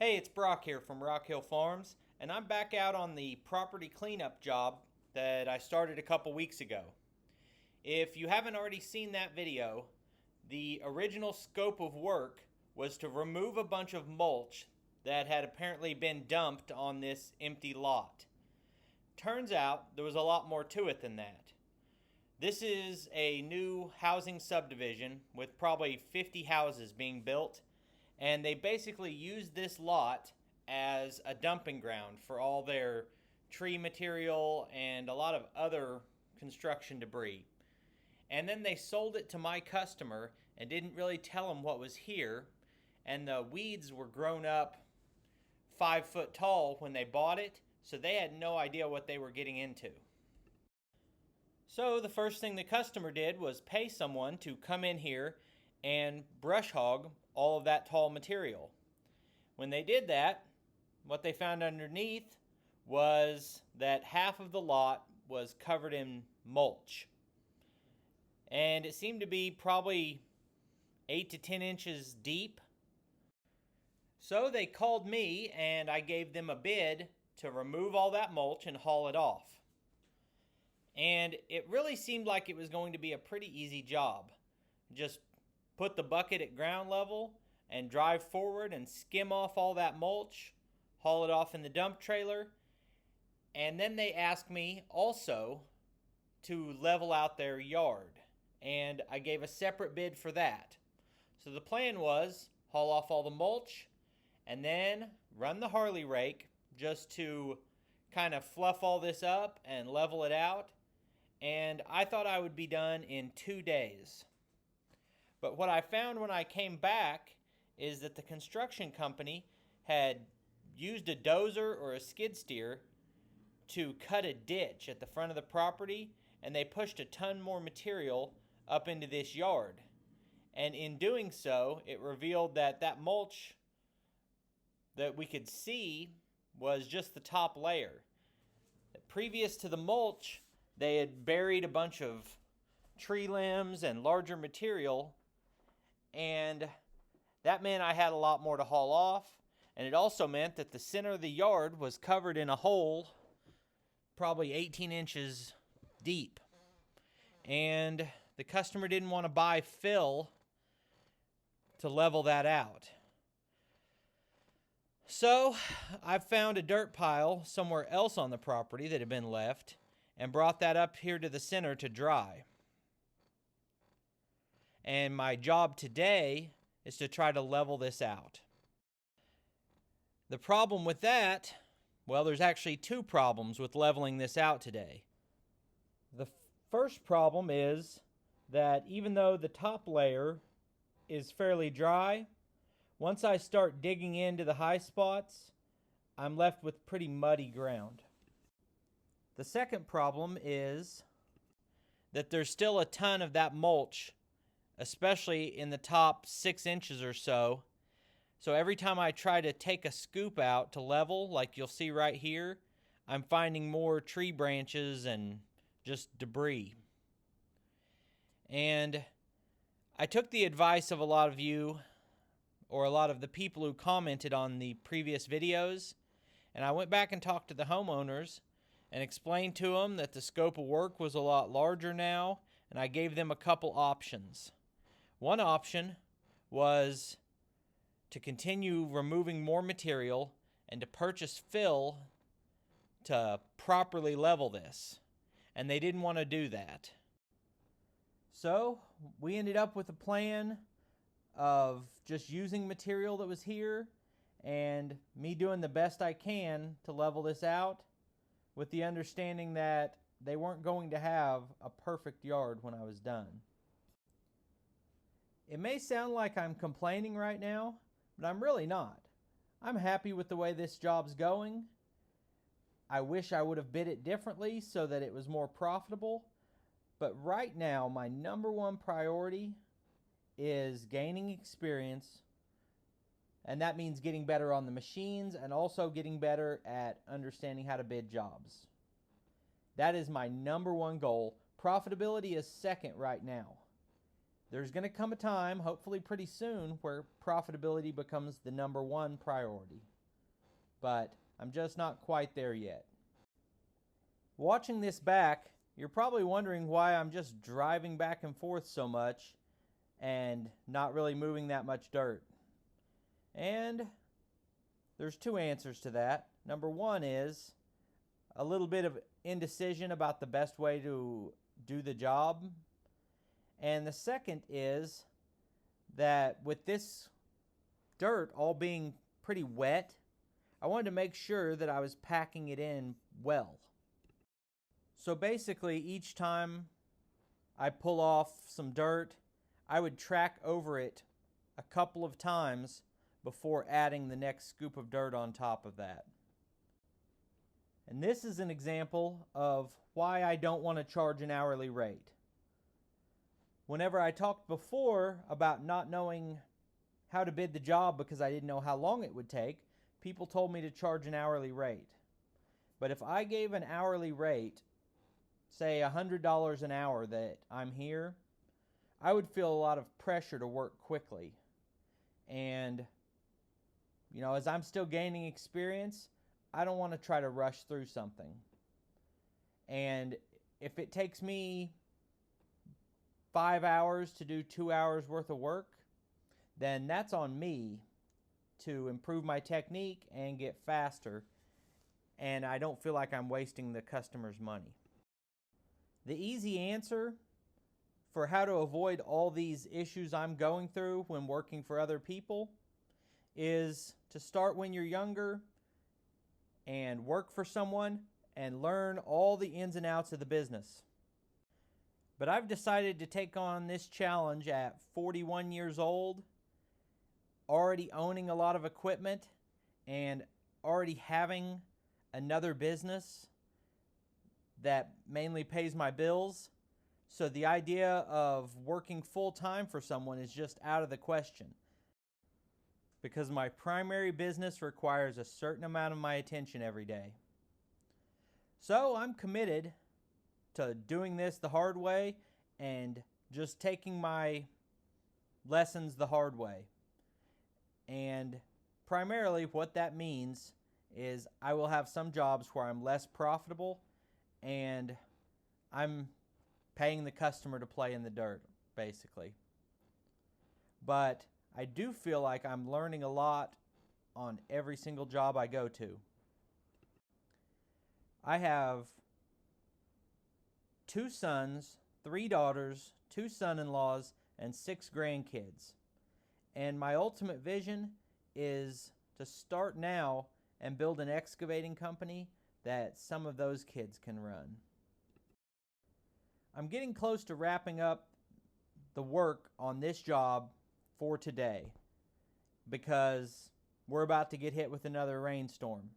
Hey, it's Brock here from Rock Hill Farms, and I'm back out on the property cleanup job that I started a couple weeks ago. If you haven't already seen that video, the original scope of work was to remove a bunch of mulch that had apparently been dumped on this empty lot. Turns out there was a lot more to it than that. This is a new housing subdivision with probably 50 houses being built, and they basically used this lot as a dumping ground for all their tree material and a lot of other construction debris. And then they sold it to my customer and didn't really tell him what was here, and the weeds were grown up 5 foot tall when they bought it, so they had no idea what they were getting into. So the first thing the customer did was pay someone to come in here and brush hog all of that tall material. When they did that, what they found underneath was that half of the lot was covered in mulch. And it seemed to be probably 8 to 10 inches deep. So they called me and I gave them a bid to remove all that mulch and haul it off. And it really seemed like it was going to be a pretty easy job. Just put the bucket at ground level and drive forward and skim off all that mulch, haul it off in the dump trailer. And then they asked me also to level out their yard, and I gave a separate bid for that. So the plan was haul off all the mulch and then run the Harley rake just to kind of fluff all this up and level it out. And I thought I would be done in 2 days. But what I found when I came back is that the construction company had used a dozer or a skid steer to cut a ditch at the front of the property, and they pushed a ton more material up into this yard. And in doing so, it revealed that that mulch that we could see was just the top layer. Previous to the mulch, they had buried a bunch of tree limbs and larger material, and that meant I had a lot more to haul off, and it also meant that the center of the yard was covered in a hole probably 18 inches deep. And the customer didn't want to buy fill to level that out. So I found a dirt pile somewhere else on the property that had been left and brought that up here to the center to dry. And my job today is to try to level this out. The problem with that, well, there's actually two problems with leveling this out today. The first problem is that even though the top layer is fairly dry, once I start digging into the high spots, I'm left with pretty muddy ground. The second problem is that there's still a ton of that mulch, especially in the top 6 inches or so. So every time I try to take a scoop out to level, like you'll see right here, I'm finding more tree branches and just debris. And I took the advice of a lot of you, or a lot of the people who commented on the previous videos, and I went back and talked to the homeowners and explained to them that the scope of work was a lot larger now, and I gave them a couple options. One option was to continue removing more material and to purchase fill to properly level this, and they didn't want to do that. So we ended up with a plan of just using material that was here and me doing the best I can to level this out, with the understanding that they weren't going to have a perfect yard when I was done. It may sound like I'm complaining right now, but I'm really not. I'm happy with the way this job's going. I wish I would have bid it differently so that it was more profitable, but right now my number one priority is gaining experience, and that means getting better on the machines and also getting better at understanding how to bid jobs. That is my number one goal. Profitability is second right now. there's going to come a time, hopefully pretty soon, where profitability becomes the #1 priority. But I'm just not quite there yet. Watching this back, you're probably wondering why I'm just driving back and forth so much and not really moving that much dirt. And there's 2 answers to that. #1 is a little bit of indecision about the best way to do the job. And the second is that with this dirt all being pretty wet, I wanted to make sure that I was packing it in well. So basically, each time I pull off some dirt, I would track over it a couple of times before adding the next scoop of dirt on top of that. And this is an example of why I don't want to charge an hourly rate. Whenever I talked before about not knowing how to bid the job because I didn't know how long it would take, people told me to charge an hourly rate. But if I gave an hourly rate, say $100 an hour that I'm here, I would feel a lot of pressure to work quickly. And, as I'm still gaining experience, I don't want to try to rush through something. And if it takes me 5 hours to do 2 hours worth of work, then that's on me to improve my technique and get faster, and I don't feel like I'm wasting the customer's money. The easy answer for how to avoid all these issues I'm going through when working for other people is to start when you're younger and work for someone and learn all the ins and outs of the business. But I've decided to take on this challenge at 41 years old, already owning a lot of equipment and already having another business that mainly pays my bills. So the idea of working full-time for someone is just out of the question, because my primary business requires a certain amount of my attention every day. So I'm committed to doing this the hard way and just taking my lessons the hard way. And primarily what that means is I will have some jobs where I'm less profitable and I'm paying the customer to play in the dirt, basically. But I do feel like I'm learning a lot on every single job I go to. I have 2 sons, 3 daughters, 2 son-in-laws, and 6 grandkids. And my ultimate vision is to start now and build an excavating company that some of those kids can run. I'm getting close to wrapping up the work on this job for today because we're about to get hit with another rainstorm.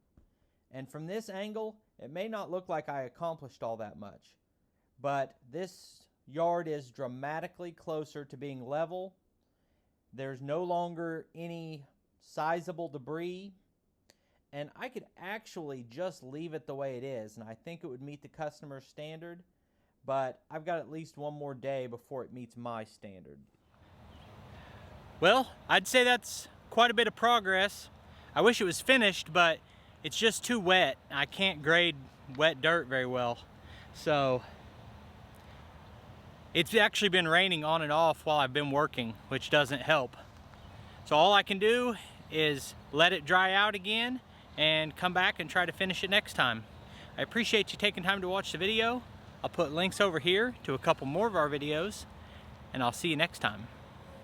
And from this angle, it may not look like I accomplished all that much, but this yard is dramatically closer to being level. There's no longer any sizable debris, and I could actually just leave it the way it is, and I think it would meet the customer's standard, but I've got at least one more day before it meets my standard. Well, I'd say that's quite a bit of progress. I wish it was finished, but it's just too wet. I can't grade wet dirt very well. So it's actually been raining on and off while I've been working, which doesn't help. So all I can do is let it dry out again and come back and try to finish it next time. I appreciate you taking time to watch the video. I'll put links over here to a couple more of our videos, and I'll see you next time.